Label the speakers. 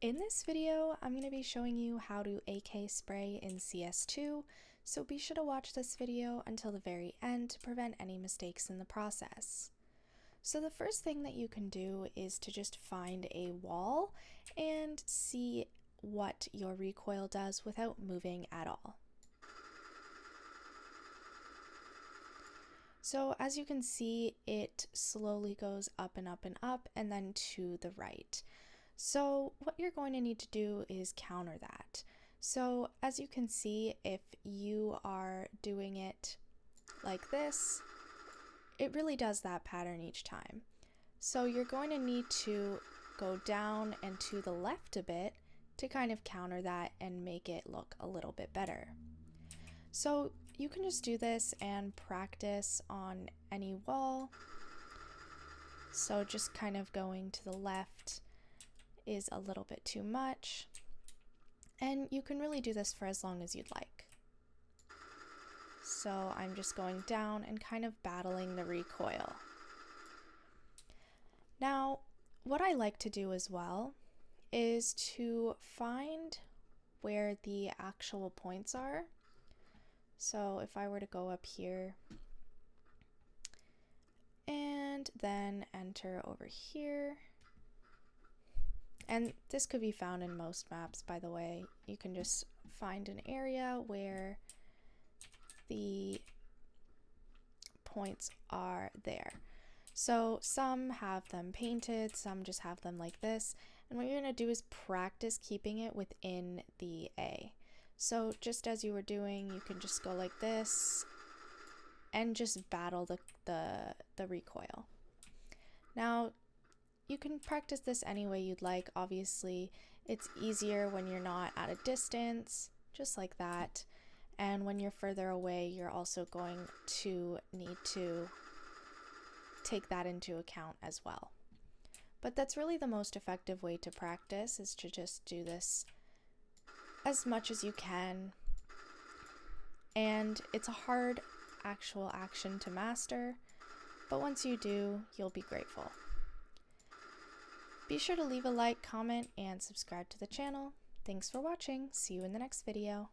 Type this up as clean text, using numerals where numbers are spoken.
Speaker 1: In this video, I'm going to be showing you how to AK spray in CS2, so be sure to watch this video until the very end to prevent any mistakes in the process. So the first thing that you can do is to just find a wall and see what your recoil does without moving at all. So as you can see, it slowly goes up and up and up and then to the right. So what you're going to need to do is counter that. So as you can see, if you are doing it like this, it really does that pattern each time. So you're going to need to go down and to the left a bit to kind of counter that and make it look a little bit better. So you can just do this and practice on any wall. So just kind of going to the left is a little bit too much, and you can really do this for as long as you'd like. So I'm just going down and kind of battling the recoil. Now, what I like to do as well is to find where the actual points are. So if I were to go up here and then enter over here, and this could be found in most maps, by the way. You can just find an area where the points are there. So some have them painted, some just have them like this. And what you're going to do is practice keeping it within the A. So just as you were doing, you can just go like this and just battle the recoil. Now, you can practice this any way you'd like. Obviously, it's easier when you're not at a distance, just like that. And when you're further away, you're also going to need to take that into account as well. But that's really the most effective way to practice, is to just do this as much as you can. And it's a hard actual action to master, but once you do, you'll be grateful. Be sure to leave a like, comment, and subscribe to the channel. Thanks for watching. See you in the next video.